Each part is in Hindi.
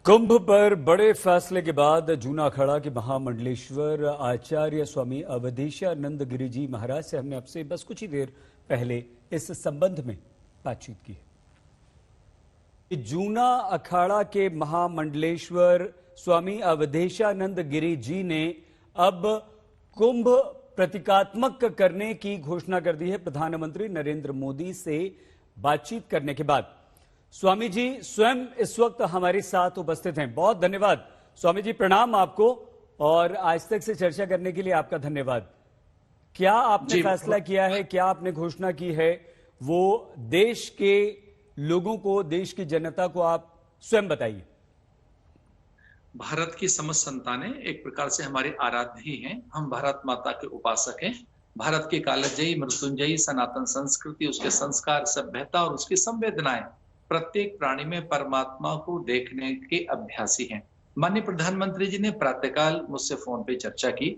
कुंभ पर बड़े फैसले के बाद जूना अखाड़ा के महामंडलेश्वर आचार्य स्वामी अवधेशानंद गिरि जी महाराज से हमने आपसे बस कुछ ही देर पहले इस संबंध में बातचीत की है। जूना अखाड़ा के महामंडलेश्वर स्वामी अवधेशानंद गिरि जी ने अब कुंभ प्रतीकात्मक करने की घोषणा कर दी है। प्रधानमंत्री नरेंद्र मोदी से बातचीत करने के बाद स्वामी जी स्वयं इस वक्त हमारे साथ उपस्थित हैं। बहुत धन्यवाद स्वामी जी, प्रणाम आपको और आज तक से चर्चा करने के लिए आपका धन्यवाद। क्या आपने फैसला किया है, क्या आपने घोषणा की है, वो देश के लोगों को, देश की जनता को आप स्वयं बताइए। भारत की समस्त संतानें एक प्रकार से हमारे आराध्य ही हैं। हम भारत माता के उपासक हैं। भारत की कालजयी, मृत्युंजयी सनातन संस्कृति, उसके संस्कार, सभ्यता और उसकी संवेदनाएं प्रत्येक प्राणी में परमात्मा को देखने के अभ्यासी हैं। माननीय प्रधानमंत्री जी ने प्रातःकाल मुझसे फोन पे चर्चा की।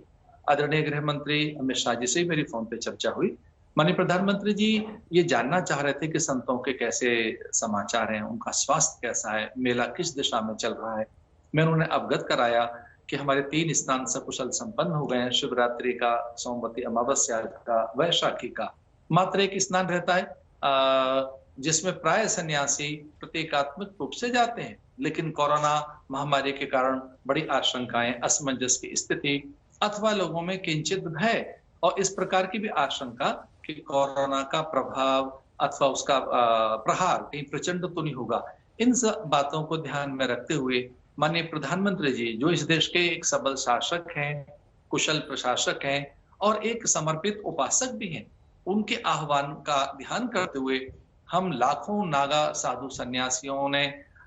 आदरणीय गृह मंत्री अमित शाह जी से मेरी फोन पे चर्चा हुई। माननीय प्रधानमंत्री जी ये जानना चाह रहे थे कि संतों के कैसे समाचार हैं, उनका स्वास्थ्य कैसा है, मेला किस दिशा में चल रहा है। मैंने उन्हें अवगत कराया कि हमारे 3 स्नान सकुशल संपन्न हो गए हैं। शिवरात्रि का, सोमवती अमावस्या का, वैशाखी का। मात्र एक स्नान रहता है जिसमें प्राय सन्यासी प्रतीकात्मक रूप से जाते हैं, लेकिन कोरोना महामारी के कारण बड़ी आशंकाएं, असमंजस की स्थिति अथवा लोगों में किंचित भय और इस प्रकार की भी आशंका कि कोरोना का प्रभाव अथवा उसका प्रहार कहीं प्रचंड तो नहीं होगा। इन सब बातों को ध्यान में रखते हुए माननीय प्रधानमंत्री जी, जो इस देश के एक सबल शासक हैं, कुशल प्रशासक हैं और एक समर्पित उपासक भी हैं, उनके आह्वान का ध्यान करते हुए हम लाखों नागा साधु सन्यासियों ने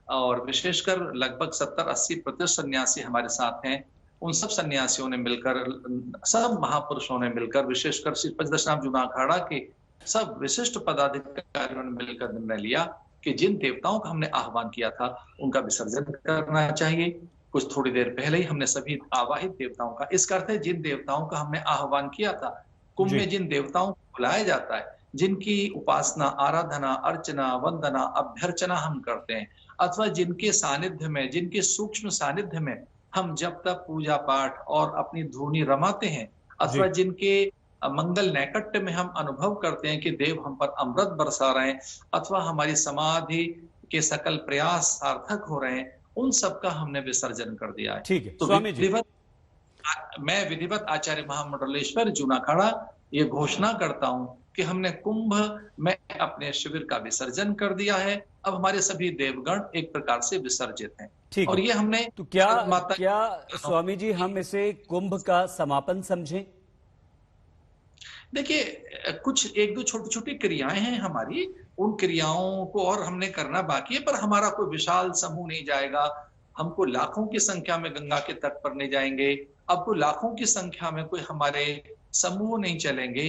और विशेषकर लगभग 70-80% सन्यासी हमारे साथ हैं। उन सब सन्यासियों ने मिलकर, सब महापुरुषों ने मिलकर, विशेषकर श्री पंचदशनाम जूना अखाड़ा के सब विशिष्ट पदाधिकारियों ने मिलकर निर्णय लिया कि जिन देवताओं का हमने आह्वान किया था उनका विसर्जन करना चाहिए। कुछ थोड़ी देर पहले ही हमने सभी आवाहित देवताओं का, इसका अर्थ है जिन देवताओं का हमने आह्वान किया था, कुंभ में जिन देवताओं को बुलाया जाता है, जिनकी उपासना, आराधना, अर्चना, वंदना, अभ्यर्चना हम करते हैं, अथवा जिनके सानिध्य में, जिनके सूक्ष्म सानिध्य में हम जब तक पूजा पाठ और अपनी धूनी रमाते हैं, अथवा जिनके मंगल नैकट्य में हम अनुभव करते हैं कि देव हम पर अमृत बरसा रहे हैं, अथवा हमारी समाधि के सकल प्रयास सार्थक हो रहे हैं, उन सबका हमने विसर्जन कर दिया है। ठीक है तो स्वामी जी, मैं विधिवत आचार्य महामंडलेश्वर जूना अखाड़ा ये घोषणा करता हूं कि हमने कुंभ में अपने शिविर का विसर्जन कर दिया है। अब हमारे सभी देवगण एक प्रकार से विसर्जित हैं। ठीक और ये हमने तो क्या स्वामी जी हम इसे कुंभ का समापन समझें? देखिए, कुछ एक दो छोटी छोटी क्रियाएं हैं हमारी, उन क्रियाओं को और हमने करना बाकी है, पर हमारा कोई विशाल समूह नहीं जाएगा। हमको लाखों की संख्या में गंगा के तट पर नहीं जाएंगे। अब कोई लाखों की संख्या में कोई हमारे समूह नहीं चलेंगे।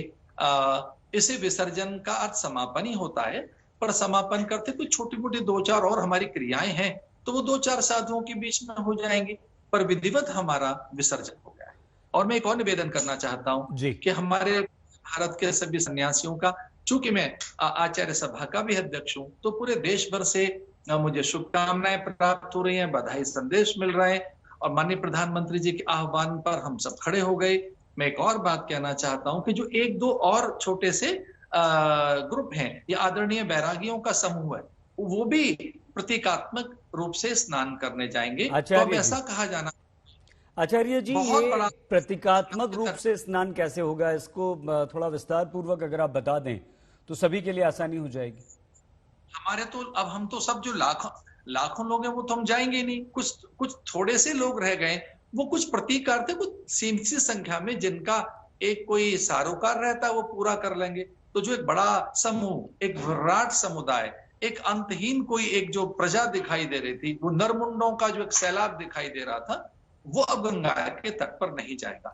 इसे विसर्जन का अर्थ समापन ही होता है, पर समापन करते कुछ छोटी मोटी 2-4 और हमारी क्रियाएं हैं, तो वो 2-4 साधुओं के बीच में हो जाएंगी, पर विधिवत हमारा विसर्जन हो गया है। और मैं एक और निवेदन करना चाहता हूं कि हमारे भारत के सभी सन्यासियों का, चूंकि मैं आचार्य सभा का भी अध्यक्ष हूं, तो पूरे देश भर से मुझे शुभकामनाएं प्राप्त हो रही हैं, बधाई संदेश मिल रहे हैं और माननीय प्रधानमंत्री जी के आह्वान पर हम सब खड़े हो गए। मैं एक और बात कहना चाहता हूं कि जो 1-2 और छोटे से ग्रुप हैं या आदरणीय बैरागियों का समूह है, वो भी प्रतीकात्मक रूप से स्नान करने जाएंगे। तो अब ऐसा कहा जाना, आचार्य जी, ये प्रतीकात्मक रूप से स्नान कैसे होगा, इसको थोड़ा विस्तार पूर्वक अगर आप बता दें तो सभी के लिए आसानी हो जाएगी। हमारे तो अब हम तो सब जो लाखों लोग हैं वो तो हम जाएंगे नहीं, कुछ थोड़े से लोग रह गए, वो कुछ प्रतीक थे, कुछ सीमित सी संख्या में जिनका एक कोई सारोकार रहता है वो पूरा कर लेंगे। तो जो एक बड़ा समूह, एक विराट समुदाय, एक अंतहीन कोई एक जो प्रजा दिखाई दे रही थी, वो नरमुंडों का जो एक सैलाब दिखाई दे रहा था, वो अब गंगा के तट पर नहीं जाएगा।